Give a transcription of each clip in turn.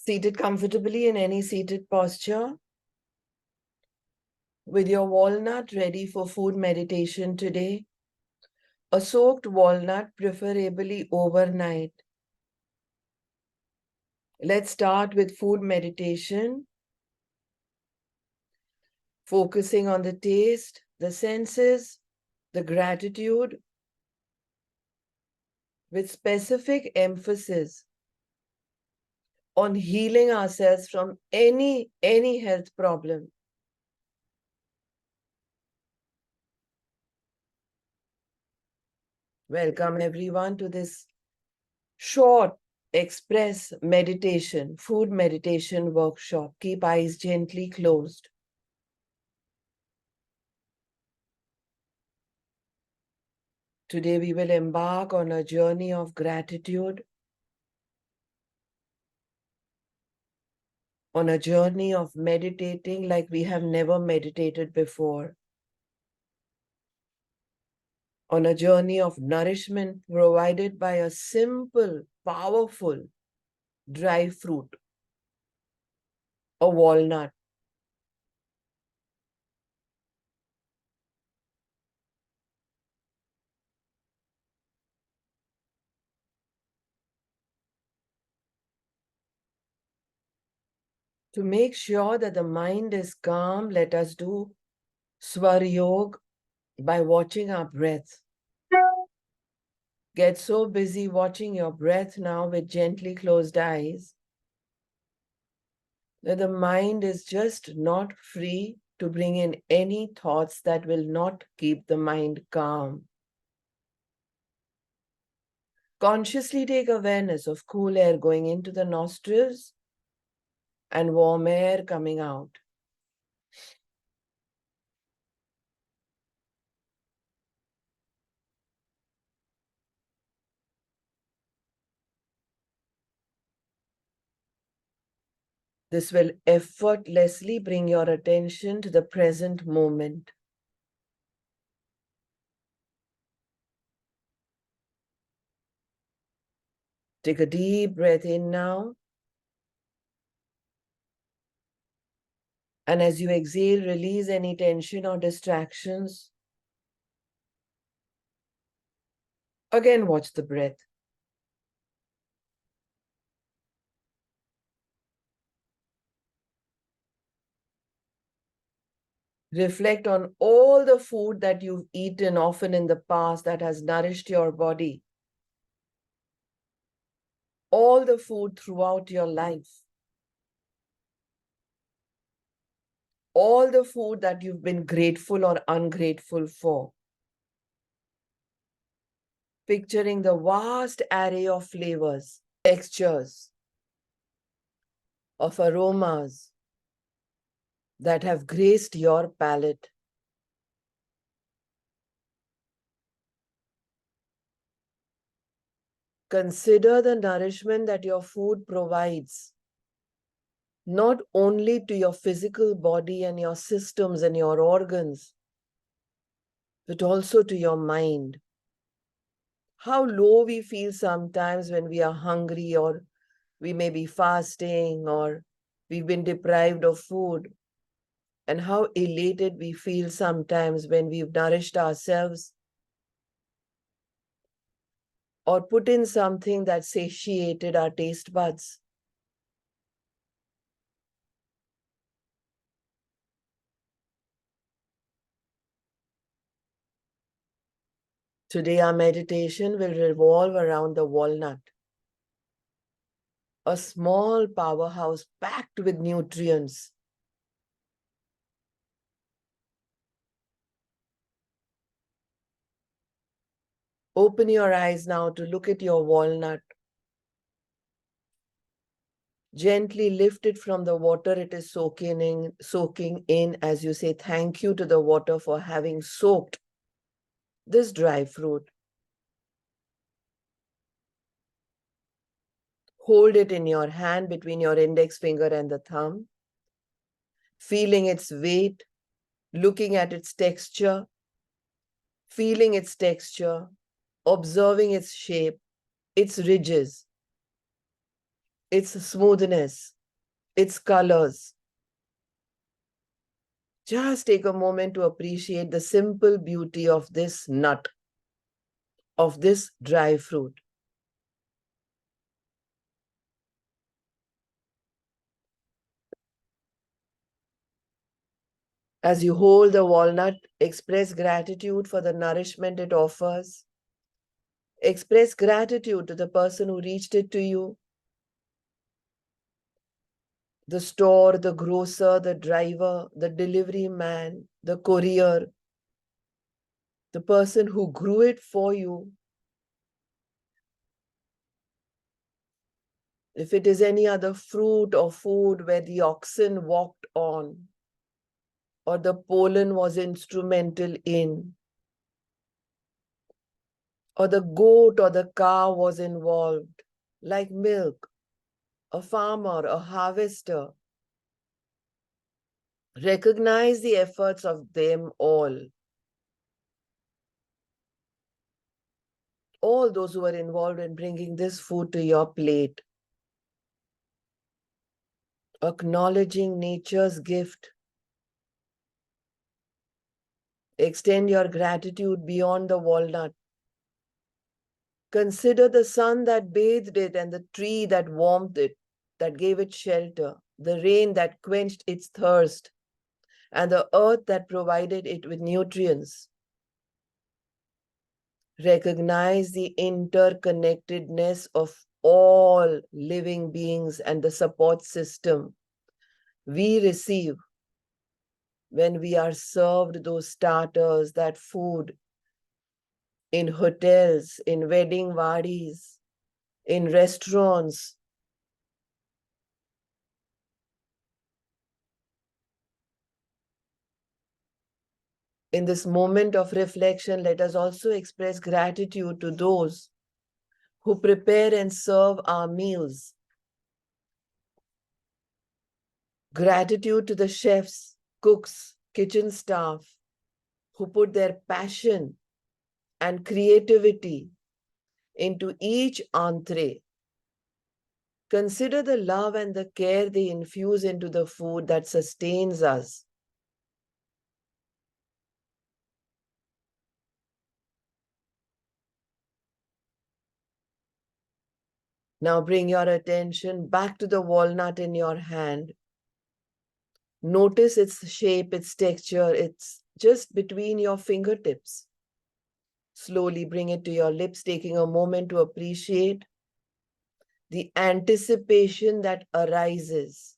Seated comfortably in any seated posture, with your walnut ready for food meditation today. A soaked walnut, preferably overnight. Let's start with food meditation, focusing on the taste, the senses, the gratitude, with specific emphasis on healing ourselves from any health problem. Welcome everyone to this short express meditation, food meditation workshop. Keep eyes gently closed. Today we will embark on a journey of gratitude, on a journey of meditating like we have never meditated before, on a journey of nourishment provided by a simple, powerful dry fruit, a walnut. To make sure that the mind is calm, let us do Swar Yoga by watching our breath. Get so busy watching your breath now with gently closed eyes that the mind is just not free to bring in any thoughts that will not keep the mind calm. Consciously take awareness of cool air going into the nostrils and warm air coming out. This will effortlessly bring your attention to the present moment. Take a deep breath in now. And as you exhale, release any tension or distractions. Again, watch the breath. Reflect on all the food that you've eaten often in the past that has nourished your body. All the food throughout your life. All the food that you've been grateful or ungrateful for. Picturing the vast array of flavors, textures, of aromas that have graced your palate. Consider the nourishment that your food provides, not only to your physical body and your systems and your organs, but also to your mind. How low we feel sometimes when we are hungry, or we may be fasting, or we've been deprived of food, and how elated we feel sometimes when we've nourished ourselves or put in something that satiated our taste buds. Today, our meditation will revolve around the walnut, a small powerhouse packed with nutrients. Open your eyes now to look at your walnut. Gently lift it from the water it is soaking in as you say thank you to the water for having soaked this dry fruit. Hold it in your hand between your index finger and the thumb, feeling its weight, looking at its texture, feeling its texture, observing its shape, its ridges, its smoothness, its colors. Just take a moment to appreciate the simple beauty of this nut, of this dry fruit. As you hold the walnut, express gratitude for the nourishment it offers. Express gratitude to the person who reached it to you. The store, the grocer, the driver, the delivery man, the courier, the person who grew it for you. If it is any other fruit or food where the oxen walked on, or the pollen was instrumental in, or the goat or the cow was involved, like milk, a farmer, a harvester, recognize the efforts of them all those who were involved in bringing this food to your plate. Acknowledging nature's gift. Extend your gratitude beyond the walnut. Consider the sun that bathed it and the tree that warmed it, that gave it shelter, the rain that quenched its thirst, and the earth that provided it with nutrients. Recognize the interconnectedness of all living beings and the support system we receive when we are served those starters, that food in hotels, in wedding wadis, in restaurants. In this moment of reflection, let us also express gratitude to those who prepare and serve our meals. Gratitude to the chefs, cooks, kitchen staff who put their passion and creativity into each entree. Consider the love and the care they infuse into the food that sustains us. Now bring your attention back to the walnut in your hand. Notice its shape, its texture, it's just between your fingertips. Slowly bring it to your lips, taking a moment to appreciate the anticipation that arises.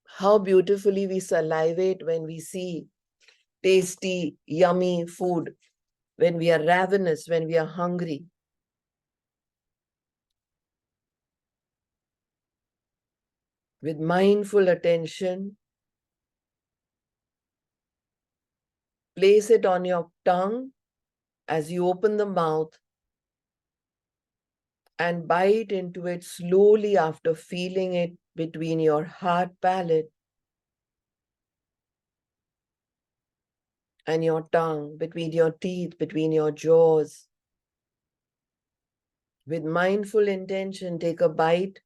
How beautifully we salivate when we see tasty, yummy food, when we are ravenous, when we are hungry. With mindful attention, place it on your tongue as you open the mouth and bite into it slowly after feeling it between your hard palate and your tongue, between your teeth, between your jaws. With mindful intention, take a bite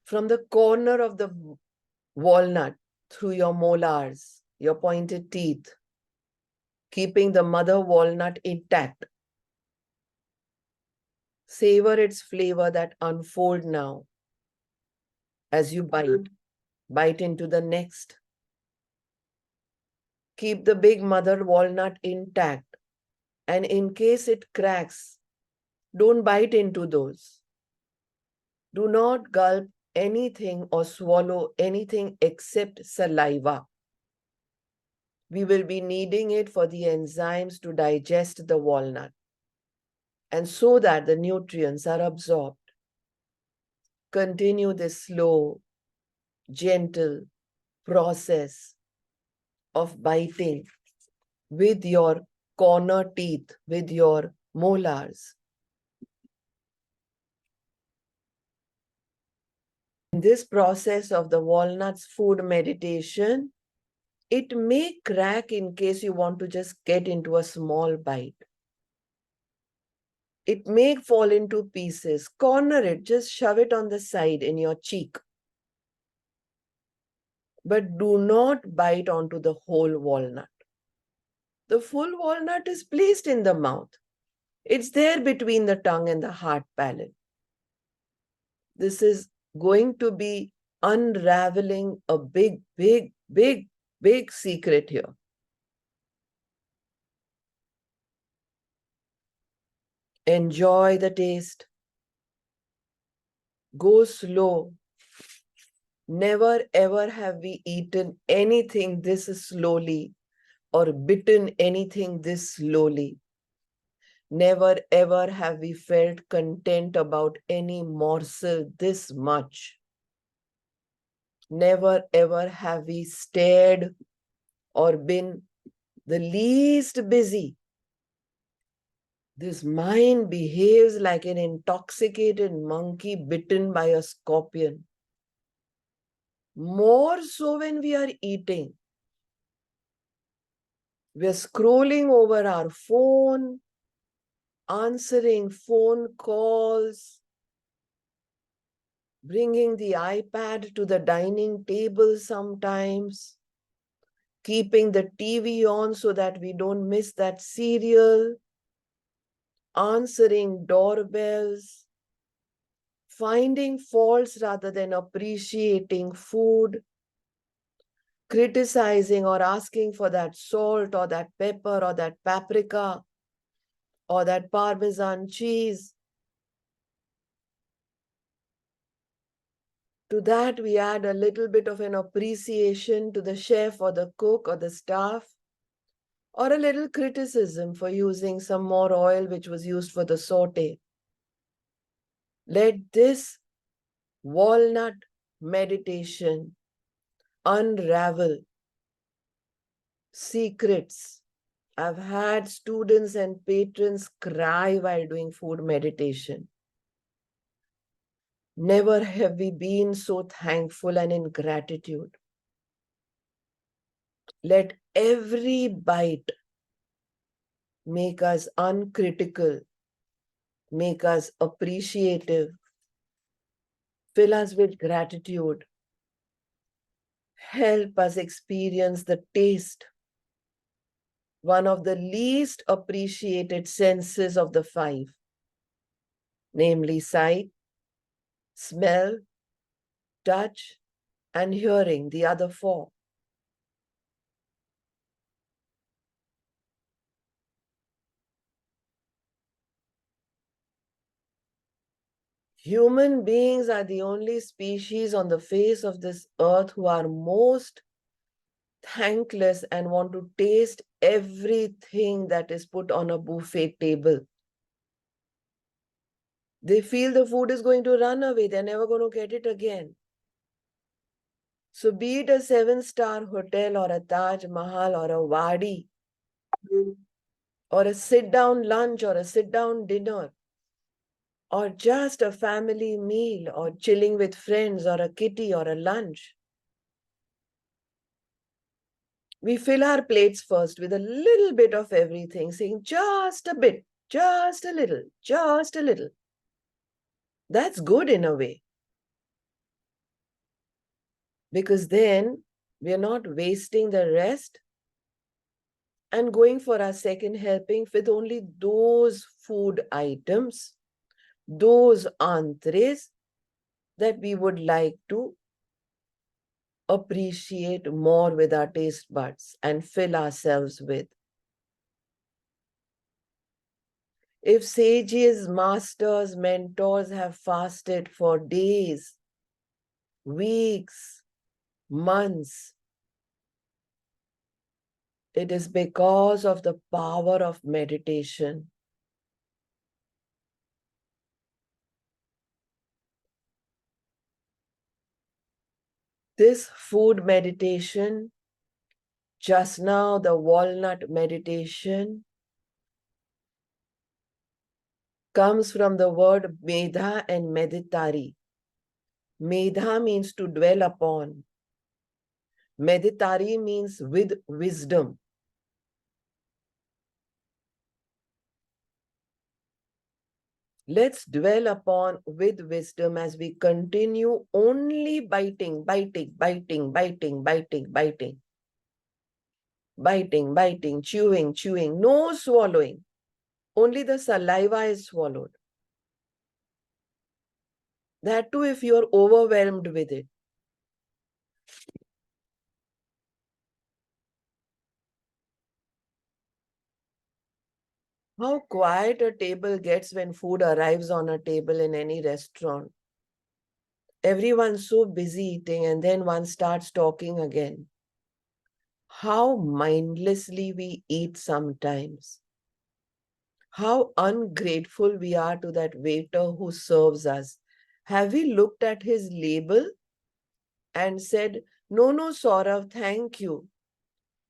from the corner of the walnut through your molars, your pointed teeth, keeping the mother walnut intact. Savor its flavor that unfolds now as you bite. Bite into the next. Keep the big mother walnut intact, and in case it cracks, don't bite into those. Do not gulp anything or swallow anything except saliva. We will be needing it for the enzymes to digest the walnut, and so that the nutrients are absorbed. Continue this slow, gentle process of biting with your corner teeth, with your molars. In this process of the walnuts food meditation, it may crack in case you want to just get into a small bite. It may fall into pieces. Corner it, just shove it on the side in your cheek. But do not bite onto the whole walnut. The full walnut is placed in the mouth. It's there between the tongue and the hard palate. This is going to be unraveling a big, big, big, big secret here. Enjoy the taste. Go slow. Never ever have we eaten anything this slowly or bitten anything this slowly. Never ever have we felt content about any morsel this much. Never ever have we stared or been the least busy. This mind behaves like an intoxicated monkey bitten by a scorpion. More so when we are eating. We're scrolling over our phone, answering phone calls, bringing the iPad to the dining table sometimes, keeping the TV on so that we don't miss that serial, answering doorbells, finding faults rather than appreciating food, criticizing or asking for that salt or that pepper or that paprika or that Parmesan cheese. To that, we add a little bit of an appreciation to the chef or the cook or the staff, or a little criticism for using some more oil which was used for the saute. Let this walnut meditation unravel secrets. I've had students and patrons cry while doing food meditation. Never have we been so thankful and in gratitude. Let every bite make us uncritical, make us appreciative, fill us with gratitude, help us experience the taste, one of the least appreciated senses of the five, namely sight, smell, touch, and hearing, the other four. Human beings are the only species on the face of this earth who are most thankless and want to taste everything that is put on a buffet table. They feel the food is going to run away. They're never going to get it again. So be it a 7-star hotel or a Taj Mahal or a Wadi or a sit-down lunch or a sit-down dinner or just a family meal or chilling with friends or a kitty or a lunch, we fill our plates first with a little bit of everything, saying just a bit, just a little, just a little. That's good in a way. Because then we're not wasting the rest and going for our second helping with only those food items, those entrees that we would like to appreciate more with our taste buds and fill ourselves with. If sages, masters, mentors have fasted for days, weeks, months, it is because of the power of meditation. This food meditation, just now the walnut meditation, comes from the word medha and meditari. Medha means to dwell upon. Meditari means with wisdom. Let's dwell upon with wisdom as we continue only biting, biting, biting, biting, biting, biting, biting, biting, chewing, chewing, no swallowing. Only the saliva is swallowed. That too, if you're overwhelmed with it. How quiet a table gets when food arrives on a table in any restaurant. Everyone's so busy eating, and then one starts talking again. How mindlessly we eat sometimes. How ungrateful we are to that waiter who serves us. Have we looked at his label and said, no, no, Saurav, thank you?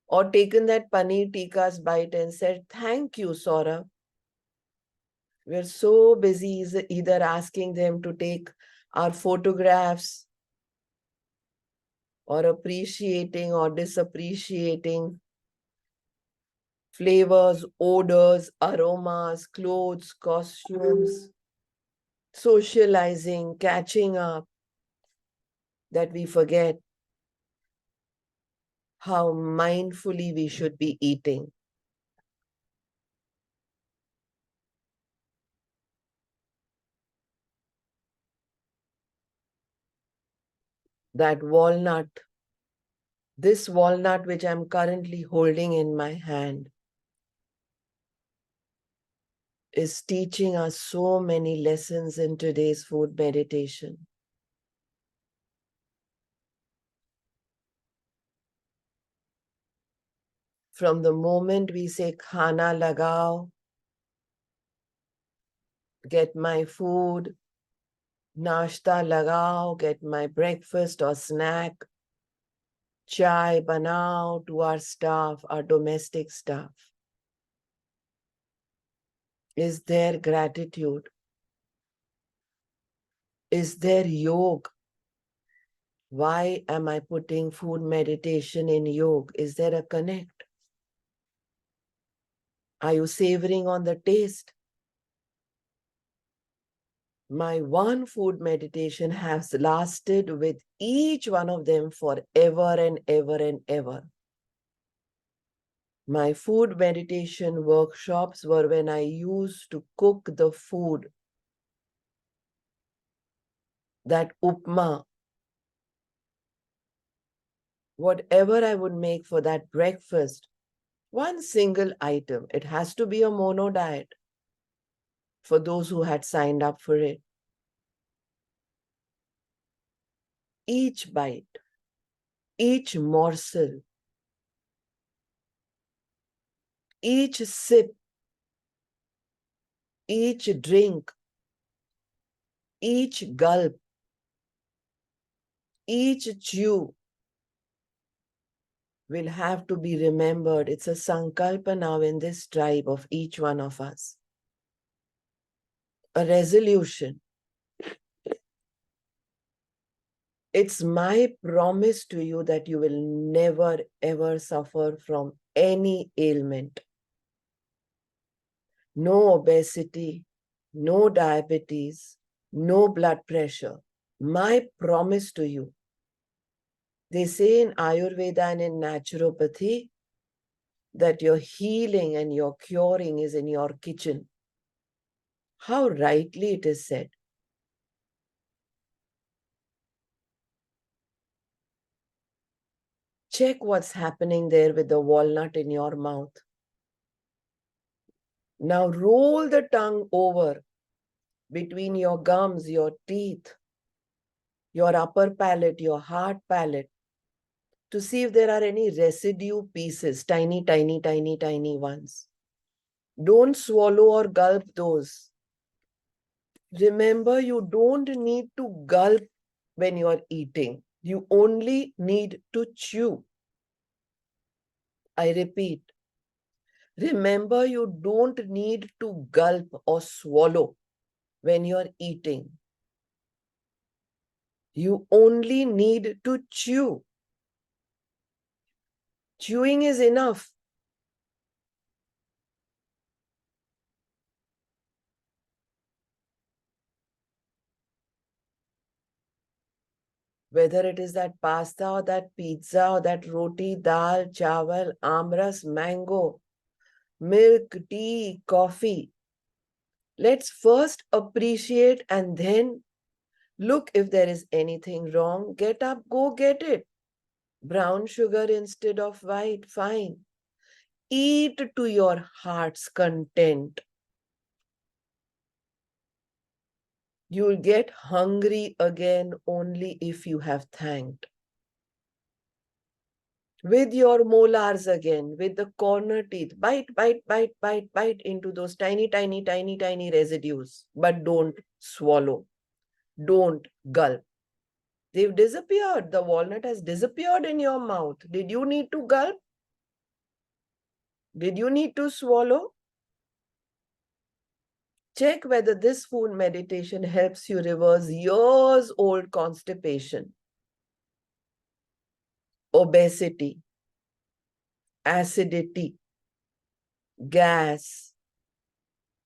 Or taken that paneer tikka's bite and said, thank you, Saurav. We're so busy either asking them to take our photographs or appreciating or disappreciating flavors, odors, aromas, clothes, costumes, socializing, catching up, that we forget how mindfully we should be eating. That walnut, this walnut which I'm currently holding in my hand, is teaching us so many lessons in today's food meditation. From the moment we say khana lagao, get my food, nashta lagao, get my breakfast or snack, chai banao, to our staff, our domestic staff. Is there gratitude? Is there yoga? Why am I putting food meditation in yoga? Is there a connect? Are you savoring on the taste? My one food meditation has lasted with each one of them forever and ever and ever. My food meditation workshops were when I used to cook the food, that upma, whatever I would make for that breakfast, one single item. It has to be a mono diet for those who had signed up for it. Each bite, each morsel, each sip, each drink, each gulp, each chew will have to be remembered. It's a sankalpa now in this tribe of each one of us. A resolution. It's my promise to you that you will never ever suffer from any ailment. No obesity, no diabetes, no blood pressure. My promise to you. They say in Ayurveda and in naturopathy that your healing and your curing is in your kitchen. How rightly it is said. Check what's happening there with the walnut in your mouth. Now roll the tongue over between your gums, your teeth, your upper palate, your hard palate, to see if there are any residue pieces, tiny, tiny, tiny, tiny ones. Don't swallow or gulp those. Remember, you don't need to gulp when you're eating. You only need to chew. I repeat, remember, you don't need to gulp or swallow when you're eating. You only need to chew. Chewing is enough. Whether it is that pasta or that pizza or that roti, dal, chawal, amras, mango, milk, tea, coffee. Let's first appreciate and then look if there is anything wrong. Get up, go get it. Brown sugar instead of white, fine. Eat to your heart's content. You'll get hungry again only if you have thanked. With your molars again, with the corner teeth, bite, bite, bite, bite, bite into those tiny, tiny, tiny, tiny residues. But don't swallow. Don't gulp. They've disappeared. The walnut has disappeared in your mouth. Did you need to gulp? Did you need to swallow? Check whether this food meditation helps you reverse years old constipation, obesity, acidity, gas,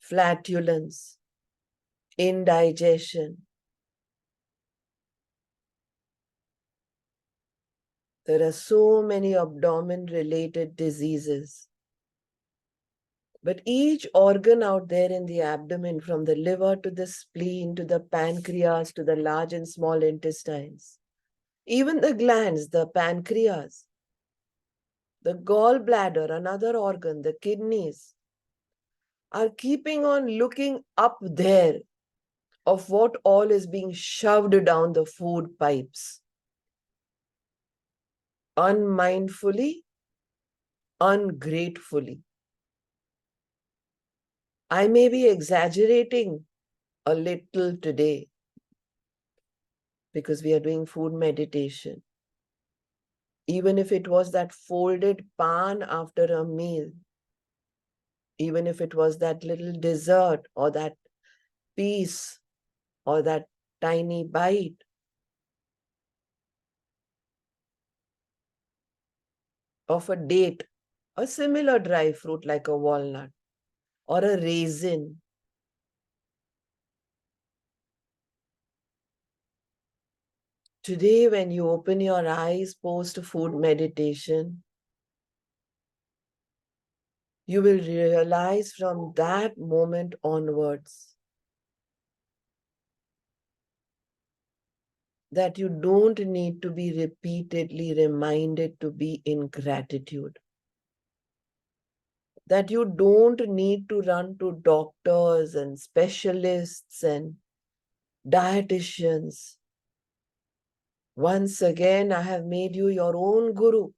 flatulence, indigestion. There are so many abdomen related diseases. But each organ out there in the abdomen, from the liver to the spleen, to the pancreas, to the large and small intestines, even the glands, the pancreas, the gallbladder, another organ, the kidneys, are keeping on looking up there of what all is being shoved down the food pipes. Unmindfully, ungratefully. I may be exaggerating a little today because we are doing food meditation. Even if it was that folded pan after a meal, even if it was that little dessert or that piece or that tiny bite, of a date, a similar dry fruit like a walnut or a raisin. Today, when you open your eyes post food meditation, you will realize from that moment onwards that you don't need to be repeatedly reminded to be in gratitude. That you don't need to run to doctors and specialists and dietitians. Once again, I have made you your own guru.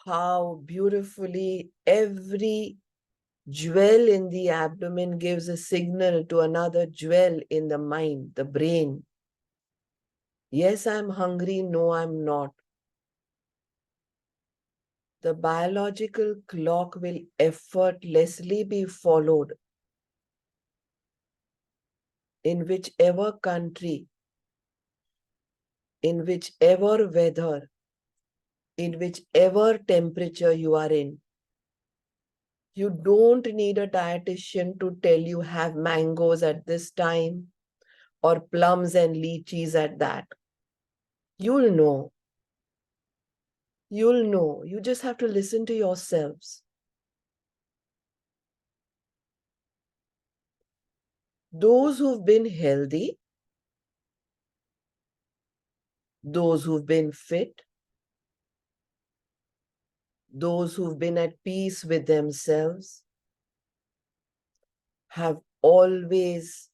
How beautifully every jewel in the abdomen gives a signal to another jewel in the mind, the brain. Yes, I'm hungry. No, I'm not. The biological clock will effortlessly be followed in whichever country, in whichever weather, in whichever temperature you are in. You don't need a dietitian to tell you have mangoes at this time or plums and lychees at that. You'll know. You'll know. You just have to listen to yourselves. Those who've been healthy, those who've been fit, those who've been at peace with themselves, have always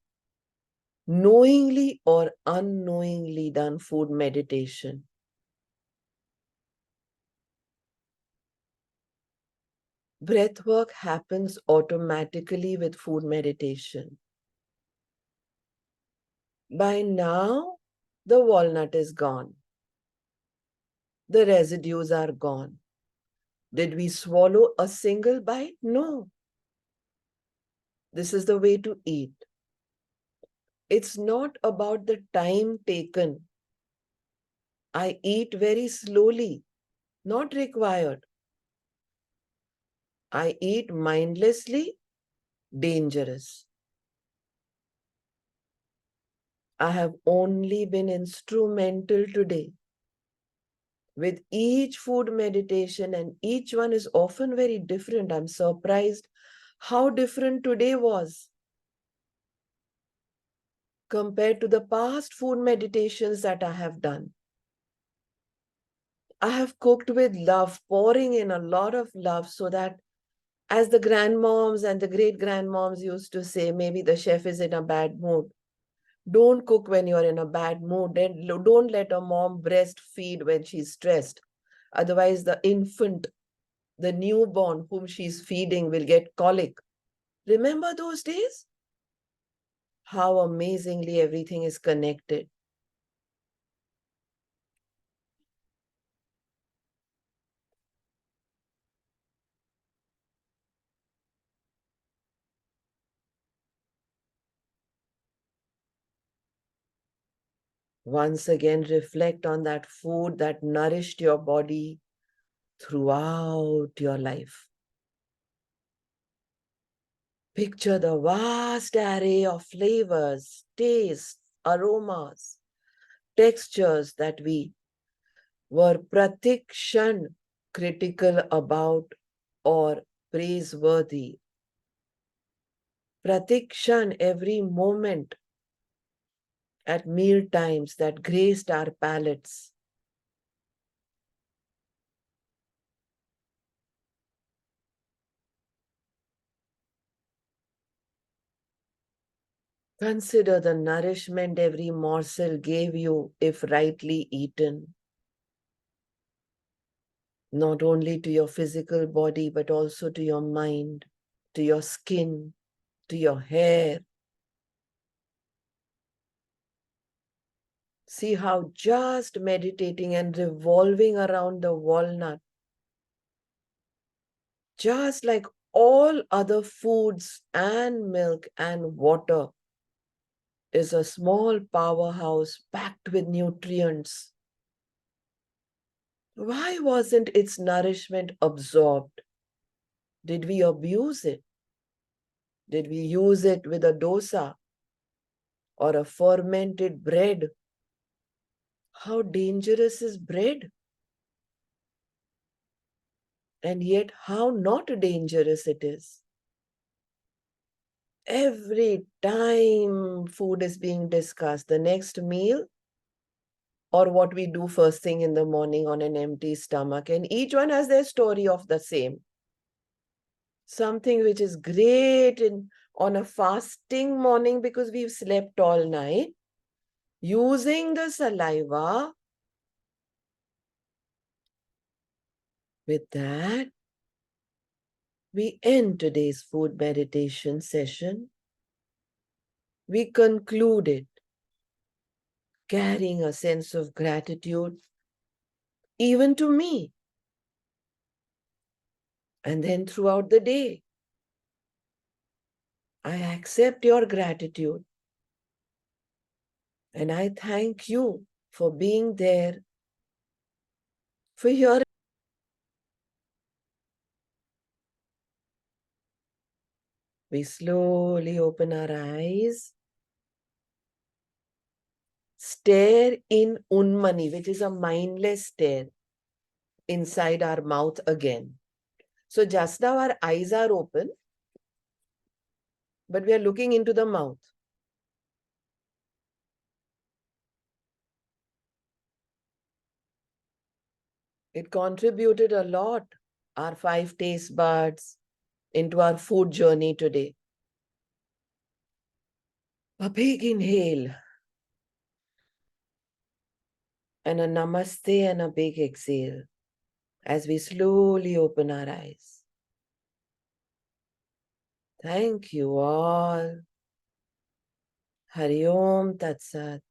knowingly or unknowingly done food meditation. Breath work happens automatically with food meditation. By now, the walnut is gone. The residues are gone. Did we swallow a single bite? No. This is the way to eat. It's not about the time taken. I eat very slowly, not required. I eat mindlessly, dangerous. I have only been instrumental today. With each food meditation, and each one is often very different. I'm surprised how different today was compared to the past food meditations that I have done. I have cooked with love, pouring in a lot of love so that, as the grandmoms and the great grandmoms used to say, maybe the chef is in a bad mood. Don't cook when you're in a bad mood. Then don't let a mom breastfeed when she's stressed. Otherwise, the infant, the newborn whom she's feeding, will get colic. Remember those days? How amazingly everything is connected. Once again, reflect on that food that nourished your body throughout your life. Picture the vast array of flavors, tastes, aromas, textures that we were pratikshan critical about or praiseworthy. Pratikshan, every moment at meal times that graced our palates. Consider the nourishment every morsel gave you if rightly eaten, not only to your physical body, but also to your mind, to your skin, to your hair. See how just meditating and revolving around the walnut, just like all other foods and milk and water, is a small powerhouse packed with nutrients. Why wasn't its nourishment absorbed? Did we abuse it? Did we use it with a dosa or a fermented bread? How dangerous is bread? And yet, how not dangerous it is. Every time food is being discussed, the next meal or what we do first thing in the morning on an empty stomach, and each one has their story of the same. Something which is great on a fasting morning because we've slept all night, using the saliva. With that, we end today's food meditation session. We conclude it carrying a sense of gratitude, even to me. And then throughout the day, I accept your gratitude. And I thank you for being there, for your. We slowly open our eyes, stare in Unmani, which is a mindless stare, inside our mouth again. So just now our eyes are open, but we are looking into the mouth. It contributed a lot, our 5 taste buds, into our food journey today. A big inhale and a namaste and a big exhale as we slowly open our eyes. Thank you all. Hari Om Tat Sat.